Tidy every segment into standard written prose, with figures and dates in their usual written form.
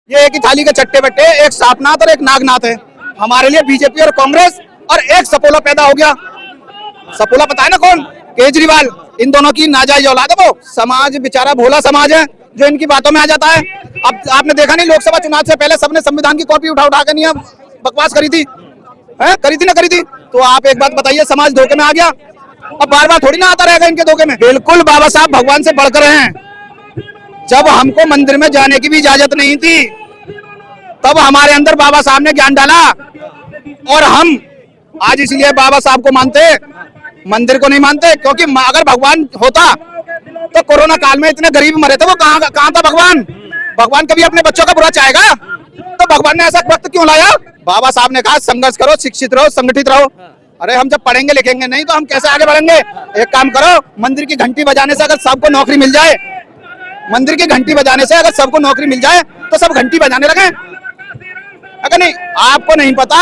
ये एक ही थाली के चट्टे बट्टे, एक सांपनाथ और एक नागनाथ है। हमारे लिए बीजेपी और कांग्रेस और एक सपोला पैदा हो गया। सपोला पता है ना कौन? केजरीवाल। इन दोनों की नाजायज औलाद है वो। समाज बेचारा भोला समाज है जो इनकी बातों में आ जाता है। अब आपने देखा नहीं, लोकसभा चुनाव से पहले सबने संविधान की कॉपी उठा उठा कर बकवास करी थी, करी थी ना करी थी। तो आप एक बात बताइए, समाज धोखे में आ गया। अब बार बार थोड़ी ना आता रहेगा इनके धोखे में। बिल्कुल बाबा साहब भगवान से बढ़कर हैं। जब हमको मंदिर में जाने की भी इजाजत नहीं थी, तब हमारे अंदर बाबा साहब ने ज्ञान डाला और हम आज इसलिए बाबा साहब को मानते, मंदिर को नहीं मानते। क्योंकि अगर भगवान होता तो कोरोना काल में इतने गरीब मरे थे, वो कहाँ था भगवान? भगवान कभी अपने बच्चों का बुरा चाहेगा? तो भगवान ने ऐसा वक्त क्यों लाया? बाबा साहब ने कहा संघर्ष करो, शिक्षित रहो, संगठित रहो। अरे हम जब पढ़ेंगे लिखेंगे नहीं तो हम कैसे आगे बढ़ेंगे? एक काम करो, मंदिर की घंटी बजाने से अगर सबको नौकरी मिल जाए, मंदिर की घंटी बजाने से अगर सबको नौकरी मिल जाए तो सब घंटी बजाने लगे। अगर नहीं, आपको नहीं पता,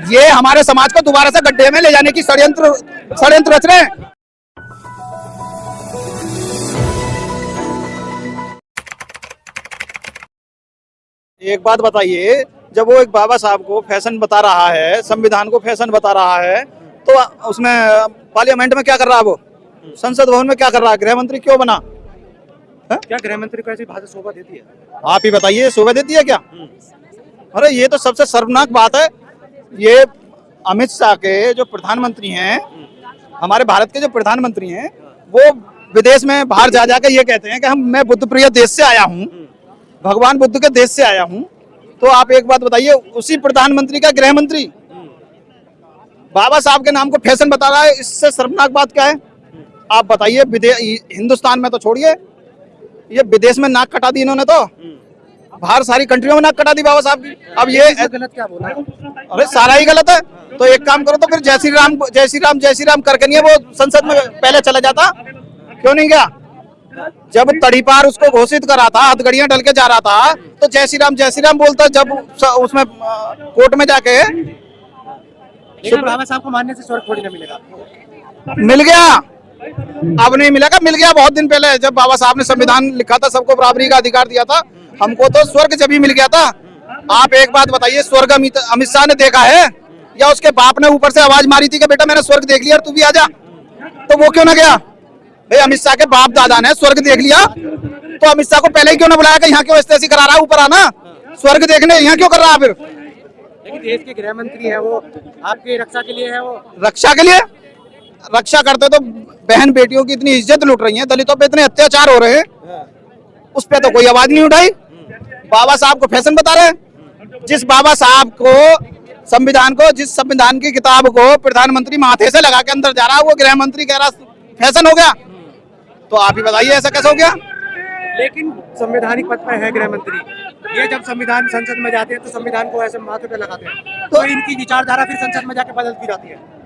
ये हमारे समाज को दोबारा से गड्ढे में ले जाने की षड्यंत्र रच रहे हैं। एक बात बताइए, जब वो एक बाबा साहब को फैशन बता रहा है, संविधान को फैशन बता रहा है, तो उसमें पार्लियामेंट में क्या कर रहा है? वो संसद भवन में क्या कर रहा है? गृह मंत्री क्यों बना? क्या गृह मंत्री को ऐसी भाषा शोभा देती है? आप ही बताइए, शोभा देती है क्या? अरे ये तो सबसे शर्मनाक बात है। ये अमित शाह के जो प्रधानमंत्री हैं, हमारे भारत के जो प्रधानमंत्री हैं, वो विदेश में बाहर जा जाकर ये कहते हैं कि मैं बुद्ध प्रिय देश से आया हूँ, भगवान बुद्ध के देश से आया हूँ। तो आप एक बात बताइए, उसी प्रधानमंत्री का गृह मंत्री बाबा साहब के नाम को फैशन बता रहा है। इससे शर्मनाक बात क्या है? आप बताइए। हिंदुस्तान में तो छोड़िए, ये विदेश में नाक कटा दी इन्होंने, तो बाहर सारी कंट्रियों में नाक कटा दी बाबा साहब की। अब ये गलत क्या बोला? अरे सारा ही गलत है। तो एक काम करो, तो फिर जय श्री राम जय श्री राम जय श्री राम करके नहीं है वो संसद में पहले चला जाता? क्यों नहीं गया? जब तड़ीपार उसको घोषित करा था, हथगड़ियां डल के जा रहा था, तो जय श्री राम बोलता। जब उसमें कोर्ट में जाके बाबा साहब को मानने से स्वर्ग थोड़ी ना मिलेगा। मिल गया, अब नहीं मिलेगा, मिल गया बहुत दिन पहले। जब बाबा साहब ने संविधान लिखा था, सबको बराबरी का अधिकार दिया था, हमको तो स्वर्ग जब ही मिल गया था। आप एक बात बताइए, स्वर्ग अमित शाह ने देखा है या उसके बाप ने ऊपर से आवाज मारी थी कि बेटा मैंने स्वर्ग देख लिया, तू भी आजा? तो वो क्यों ना गया? भाई अमित शाह के बाप दादा ने स्वर्ग देख लिया, तो अमित शाह को पहले ही क्यों ना बुलाया कि यहाँ क्यों ऐसी करा रहा है, ऊपर आना स्वर्ग देखने, यहाँ क्यों कर रहा है? फिर लेकिन देश के गृह मंत्री है, वो आपकी रक्षा के लिए है। वो रक्षा के लिए रक्षा करते तो बहन बेटियों की इतनी इज्जत लूट रही है, दलितों पे इतने अत्याचार हो रहे हैं, उस पर तो कोई आवाज नहीं उठाई। बाबा साहब को फैशन बता रहे हैं। जिस बाबा साहब को संविधान को, जिस संविधान की किताब को प्रधानमंत्री माथे से लगा के अंदर जा रहा है, वो गृह मंत्री कह रहा फैशन हो गया। तो आप ही बताइए ऐसा कैसे हो गया? लेकिन संवैधानिक पद पर है गृह मंत्री, ये जब संविधान संसद में जाते हैं तो संविधान को ऐसे माथे पे लगाते हैं, तो इनकी विचारधारा फिर संसद में जाके बदलती जाती है।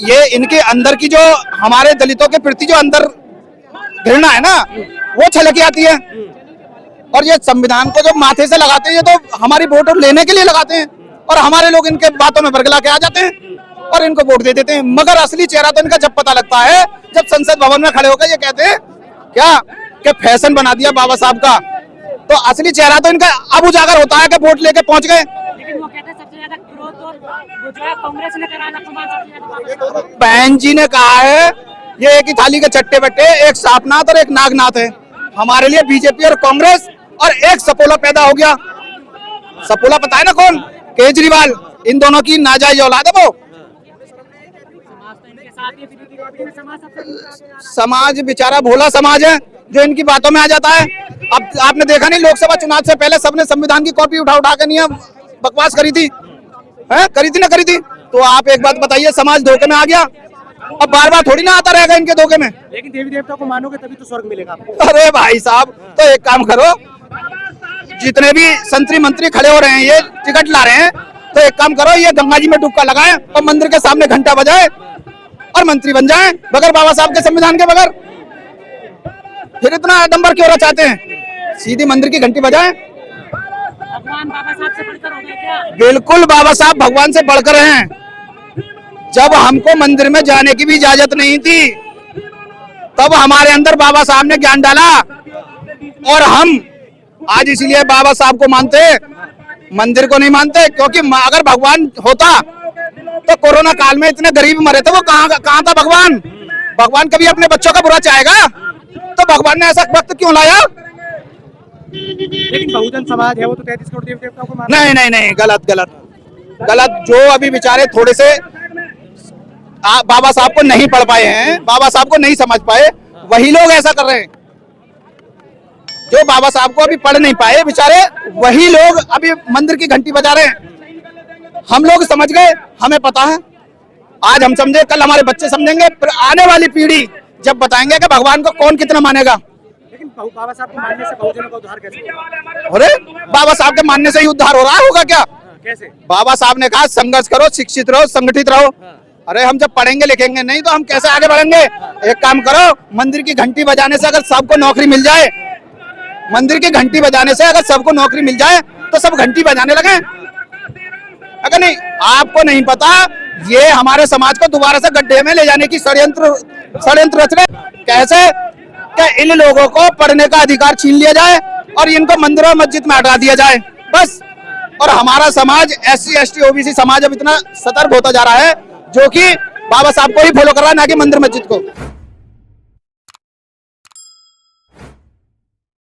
ये इनके अंदर की जो हमारे दलितों के प्रति जो अंदर घृणा है ना, वो छलक आती है। और ये संविधान को जब माथे से लगाते हैं, ये तो हमारी वोट लेने के लिए लगाते हैं, और हमारे लोग इनके बातों में बरगला के आ जाते हैं और इनको वोट दे देते हैं। मगर असली चेहरा तो इनका जब पता लगता है, जब संसद भवन में खड़े होकर ये कहते हैं क्या कि फैशन बना दिया बाबा साहब का, तो असली चेहरा तो इनका अब उजागर होता है कि वोट लेके पहुंच गए। लेकिन वो कहते हैं सबसे ज्यादा विरोध तो जो है कांग्रेस ने करा। बहन जी ने कहा है ये एक ही थाली के चट्टे बट्टे, एक सांपनाथ और एक नागनाथ है। हमारे लिए बीजेपी और कांग्रेस और एक सपोला पैदा हो गया। सपोला पता है ना कौन? केजरीवाल। इन दोनों की नाजायज औलाद है वो। समाज बेचारा भोला समाज है जो इनकी बातों में आ जाता है। अब आपने देखा नहीं, लोकसभा चुनाव से पहले सबने संविधान की कॉपी उठा उठा कर बकवास करी थी, करी थी ना करी थी। तो आप एक बात बताइए, समाज धोखे में आ गया। अब बार बार थोड़ी ना आता रहेगा इनके धोखे में। लेकिन देवी देवता को मानोगे तभी तो स्वर्ग मिलेगा आपको। अरे भाई साहब, तो एक काम करो, जितने भी संतरी मंत्री खड़े हो रहे हैं, ये टिकट ला रहे हैं, तो एक काम करो, ये गंगा जी में डुबका लगाएं और मंदिर के सामने घंटा बजाए और मंत्री बन जाएं बगैर बाबा साहब के संविधान के बगैर। फिर इतना आडंबर क्यों रचाते हैं? सीधी मंदिर की घंटी बजाएं। भगवान बाबा साहब से बढ़कर हो गए क्या? बिल्कुल बाबा साहब भगवान से बढ़कर हैं। जब हमको मंदिर में जाने की भी इजाजत नहीं थी, तब हमारे अंदर बाबा साहब ने ज्ञान डाला और हम आज इसीलिए बाबा साहब को मानते हैं, मंदिर को नहीं मानते। क्योंकि अगर भगवान होता तो कोरोना काल में इतने गरीब मरे थे, वो कहाँ था भगवान? भगवान कभी अपने बच्चों का बुरा चाहेगा? तो भगवान ने ऐसा वक्त क्यों लाया? लेकिन बहुजन समाज है वो तो 33 करोड़ देवी देवताओं को मानता नहीं नहीं नहीं, गलत गलत गलत। जो अभी बेचारे थोड़े से बाबा साहब को नहीं पढ़ पाए हैं, बाबा साहब को नहीं समझ पाए, वही लोग ऐसा कर रहे हैं। जो बाबा साहब को अभी पढ़ नहीं पाए बेचारे, वही लोग अभी मंदिर की घंटी बजा रहे हैं। हम लोग समझ गए, हमें पता है। आज हम समझे, कल हमारे बच्चे समझेंगे, फिर आने वाली पीढ़ी जब बताएंगे कि भगवान को कौन कितना मानेगा। लेकिन बाबा साहब को मानने से बहुजनों का उद्धार कैसे होगा? अरे बाबा साहब के मानने से ही उद्धार हो रहा होगा क्या? कैसे? बाबा साहब ने कहा संघर्ष करो, शिक्षित रहो, संगठित रहो। अरे हम जब पढ़ेंगे लिखेंगे नहीं तो हम कैसे आगे बढ़ेंगे? एक काम करो, मंदिर की घंटी बजाने से अगर सबको नौकरी मिल जाए, मंदिर की घंटी बजाने से अगर सबको नौकरी मिल जाए तो सब घंटी बजाने लगे। अगर नहीं, आपको नहीं पता, ये हमारे समाज को दोबारा से गड्ढे में ले जाने की षड्यंत्र रच रहे। कैसे? क्या इन लोगों को पढ़ने का अधिकार छीन लिया जाए और इनको मंदिर और मस्जिद में हटा दिया जाए, बस। और हमारा समाज SC ST OBC समाज अब इतना सतर्क होता जा रहा है, जो कि बाबा साहब को ही फॉलो कर रहा है, ना कि मंदिर मस्जिद को।